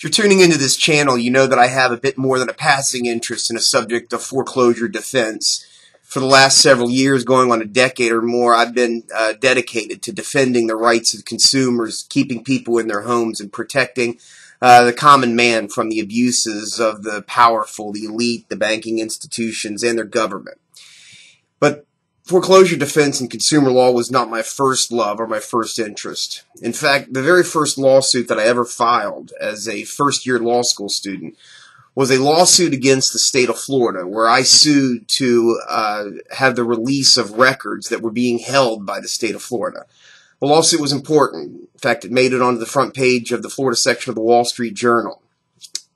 If you're tuning into this channel, you know that I have a bit more than a passing interest in a subject of foreclosure defense. For the last several years, going on a decade or more, I've been dedicated to defending the rights of consumers, keeping people in their homes, and protecting the common man from the abuses of the powerful, the elite, the banking institutions, and their government. But foreclosure defense and consumer law was not my first love or my first interest. In fact, the very first lawsuit that I ever filed as a first-year law school student was a lawsuit against the state of Florida, where I sued to have the release of records that were being held by the state of Florida. The lawsuit was important. In fact, it made it onto the front page of the Florida section of the Wall Street Journal.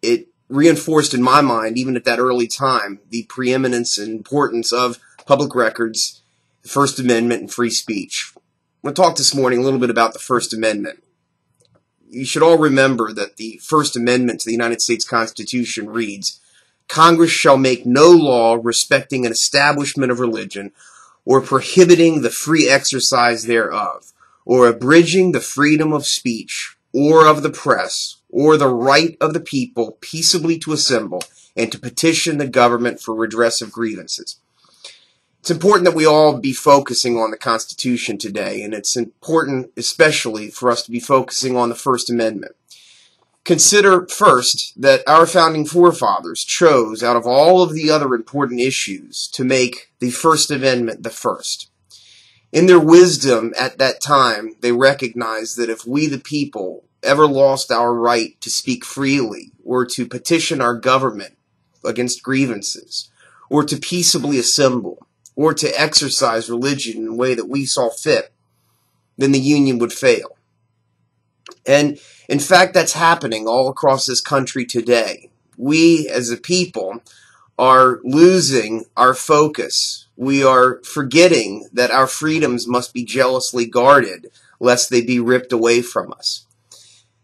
It reinforced in my mind, even at that early time, the preeminence and importance of public records, the First Amendment, and free speech. I'm going to talk this morning a little bit about the First Amendment. You should all remember that the First Amendment to the United States Constitution reads, "Congress shall make no law respecting an establishment of religion or prohibiting the free exercise thereof, or abridging the freedom of speech or of the press, or the right of the people peaceably to assemble and to petition the government for redress of grievances." It's important that we all be focusing on the Constitution today, and it's important especially for us to be focusing on the First Amendment. Consider first that our founding forefathers chose, out of all of the other important issues, to make the First Amendment the first. In their wisdom at that time, they recognized that if we the people ever lost our right to speak freely, or to petition our government against grievances, or to peaceably assemble, or to exercise religion in a way that we saw fit, then the Union would fail. And in fact, that's happening all across this country today. We as a people are losing our focus. We are forgetting that our freedoms must be jealously guarded lest they be ripped away from us.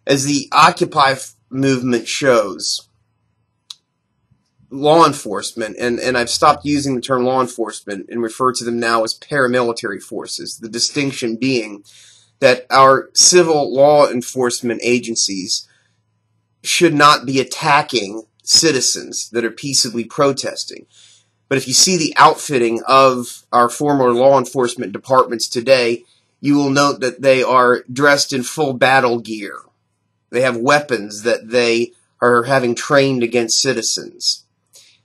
As the Occupy movement shows, law enforcement, and I've stopped using the term law enforcement and refer to them now as paramilitary forces, the distinction being that our civil law enforcement agencies should not be attacking citizens that are peaceably protesting. But if you see the outfitting of our former law enforcement departments today, you will note that they are dressed in full battle gear. They have weapons that they are having trained against citizens.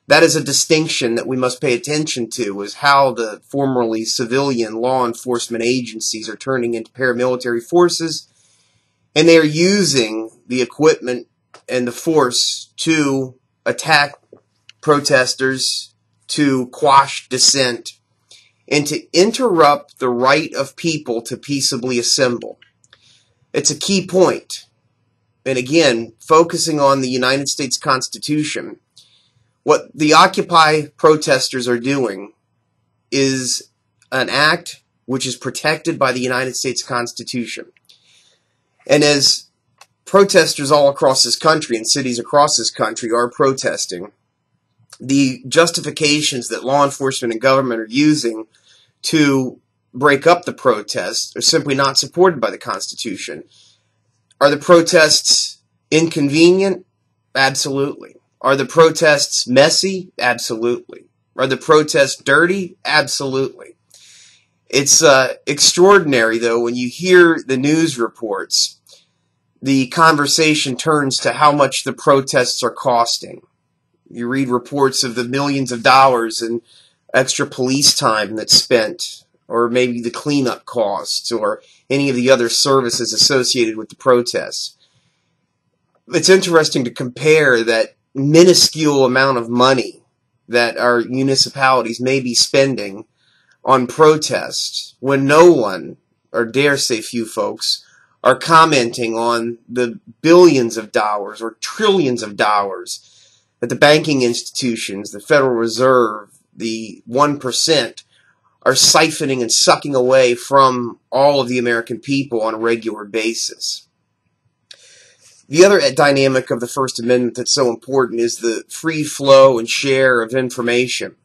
That is a distinction that we must pay attention to, is how the formerly civilian law enforcement agencies are turning into paramilitary forces, and they are using the equipment and the force to attack protesters, to quash dissent, and to interrupt the right of people to peaceably assemble. It's a key point. And again, focusing on the United States Constitution, what the Occupy protesters are doing is an act which is protected by the United States Constitution. And as protesters all across this country and cities across this country are protesting, the justifications that law enforcement and government are using to break up the protests are simply not supported by the Constitution. Are the protests inconvenient? Absolutely. Are the protests messy? Absolutely. Are the protests dirty? Absolutely. It's extraordinary, though, when you hear the news reports, the conversation turns to how much the protests are costing. You read reports of the millions of dollars in extra police time that's spent, or maybe the cleanup costs, or any of the other services associated with the protests. It's interesting to compare that minuscule amount of money that our municipalities may be spending on protests when no one, or dare say few folks, are commenting on the billions of dollars or trillions of dollars that the banking institutions, the Federal Reserve, the 1% are siphoning and sucking away from all of the American people on a regular basis. The other dynamic of the First Amendment that's so important is the free flow and share of information.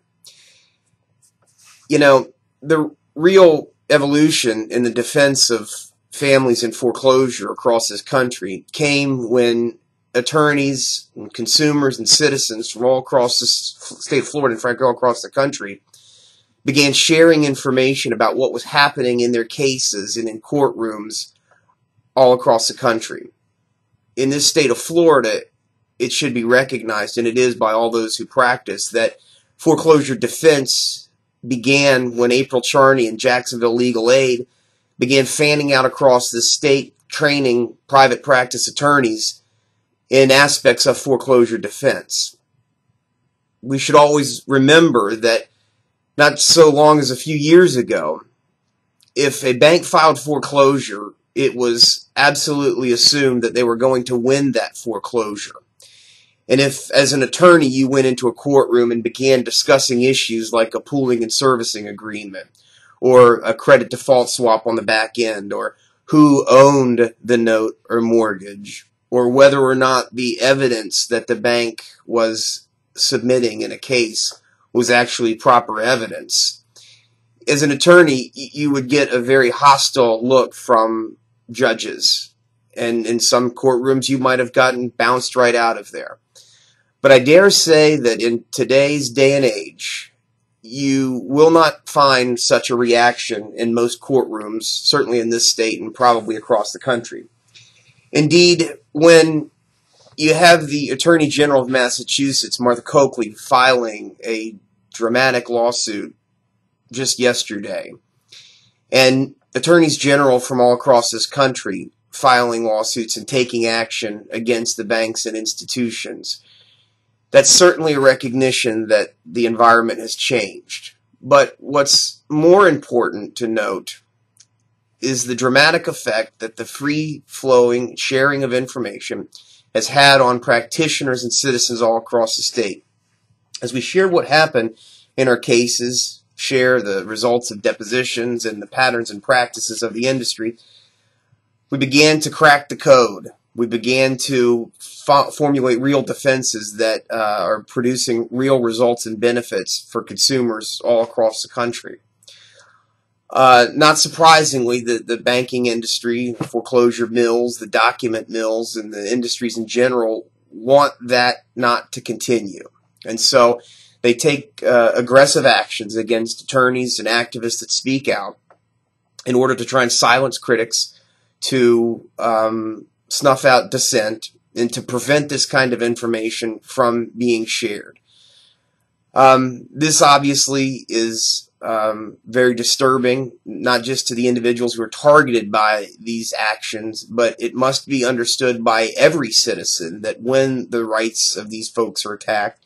You know, the real evolution in the defense of families in foreclosure across this country came when attorneys and consumers and citizens from all across the state of Florida and frankly all across the country began sharing information about what was happening in their cases and in courtrooms all across the country. In this state of Florida, it should be recognized, and it is by all those who practice, that foreclosure defense began when April Charney and Jacksonville Legal Aid began fanning out across the state, training private practice attorneys in aspects of foreclosure defense. We should always remember that not so long as a few years ago, if a bank filed foreclosure, it was absolutely assumed that they were going to win that foreclosure. And if, as an attorney, you went into a courtroom and began discussing issues like a pooling and servicing agreement, or a credit default swap on the back end, or who owned the note or mortgage, or whether or not the evidence that the bank was submitting in a case was actually proper evidence, as an attorney, you would get a very hostile look from judges. And in some courtrooms, you might have gotten bounced right out of there. But I dare say that in today's day and age, you will not find such a reaction in most courtrooms, certainly in this state and probably across the country. Indeed, when you have the Attorney General of Massachusetts, Martha Coakley, filing a dramatic lawsuit just yesterday, and attorneys general from all across this country filing lawsuits and taking action against the banks and institutions, that's certainly a recognition that the environment has changed. But what's more important to note is the dramatic effect that the free-flowing sharing of information has had on practitioners and citizens all across the state. As we share what happened in our cases, share the results of depositions and the patterns and practices of the industry, we began to crack the code. We began to formulate real defenses that are producing real results and benefits for consumers all across the country. Not surprisingly, the banking industry, the foreclosure mills, the document mills, and the industries in general want that not to continue. And so they take aggressive actions against attorneys and activists that speak out in order to try and silence critics, to snuff out dissent, and to prevent this kind of information from being shared. This obviously is very disturbing, not just to the individuals who are targeted by these actions, but it must be understood by every citizen that when the rights of these folks are attacked,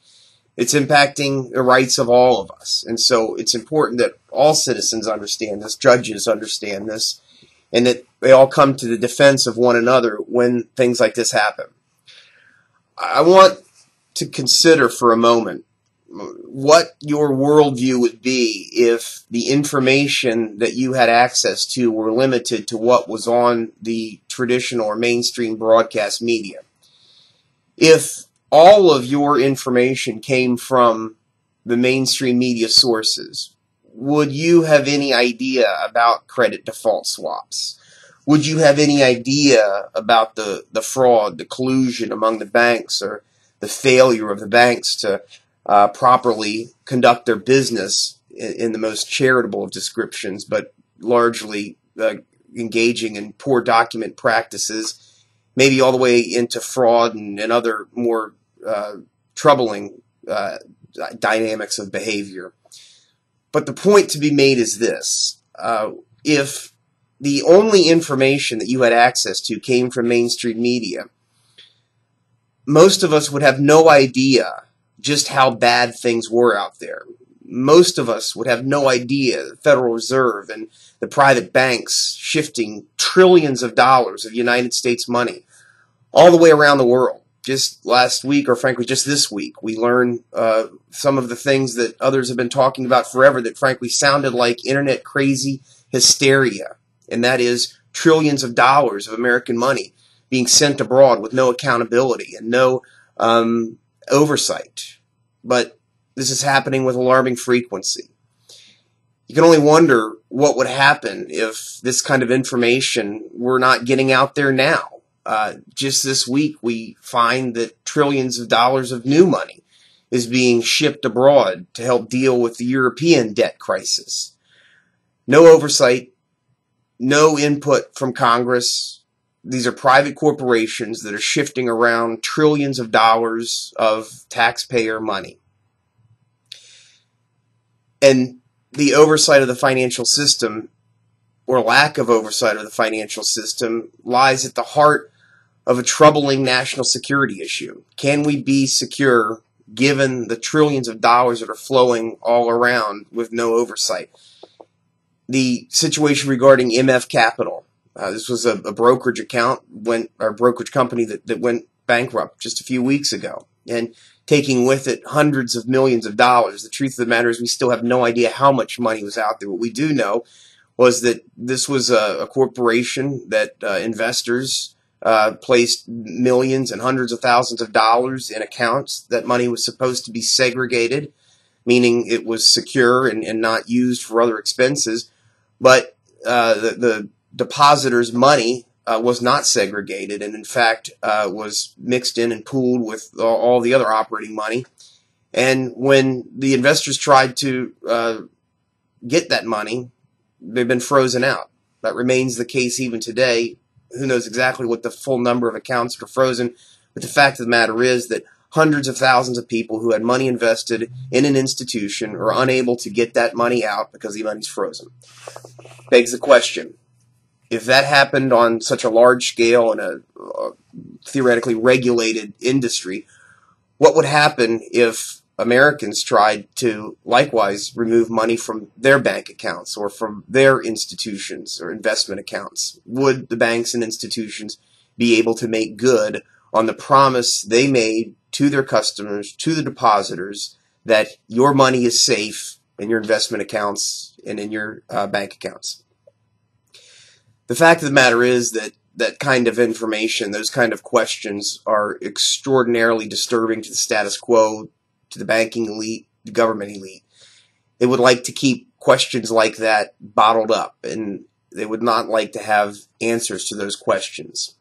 it's impacting the rights of all of us. And so it's important that all citizens understand this, judges understand this, and that they all come to the defense of one another when things like this happen. I want to consider for a moment what your worldview would be if the information that you had access to were limited to what was on the traditional or mainstream broadcast media. If all of your information came from the mainstream media sources, would you have any idea about credit default swaps? Would you have any idea about the fraud, the collusion among the banks, or the failure of the banks to properly conduct their business in the most charitable of descriptions, but largely engaging in poor document practices, maybe all the way into fraud and other more troubling dynamics of behavior? But the point to be made is this. If the only information that you had access to came from mainstream media, most of us would have no idea just how bad things were out there. Most of us would have no idea the Federal Reserve and the private banks shifting trillions of dollars of United States money all the way around the world. Just last week, or frankly just this week, we learned some of the things that others have been talking about forever that frankly sounded like internet crazy hysteria, and that is trillions of dollars of American money being sent abroad with no accountability and no oversight. But this is happening with alarming frequency. You can only wonder what would happen if this kind of information were not getting out there now. Just this week, we find that trillions of dollars of new money is being shipped abroad to help deal with the European debt crisis. No oversight, no input from Congress. These are private corporations that are shifting around trillions of dollars of taxpayer money. And the oversight of the financial system, or lack of oversight of the financial system, lies at the heart of a troubling national security issue. Can we be secure given the trillions of dollars that are flowing all around with no oversight? The situation regarding MF Capital. This was a brokerage account, brokerage company that went bankrupt just a few weeks ago, and taking with it hundreds of millions of dollars. The truth of the matter is we still have no idea how much money was out there. What we do know was that this was a corporation that investors placed millions and hundreds of thousands of dollars in accounts. That money was supposed to be segregated, meaning it was secure and not used for other expenses. But the depositors' money was not segregated, and in fact was mixed in and pooled with all the other operating money. And when the investors tried to get that money, they've been frozen out. That remains the case even today. Who knows exactly what the full number of accounts are frozen, but the fact of the matter is that hundreds of thousands of people who had money invested in an institution are unable to get that money out because the money's frozen. Begs the question, if that happened on such a large scale in a theoretically regulated industry, what would happen if Americans tried to likewise remove money from their bank accounts or from their institutions or investment accounts? Would the banks and institutions be able to make good on the promise they made to their customers, to the depositors, that your money is safe in your investment accounts and in your bank accounts? The fact of the matter is that that kind of information, those kind of questions, are extraordinarily disturbing to the status quo, to the banking elite, the government elite. They would like to keep questions like that bottled up, and they would not like to have answers to those questions.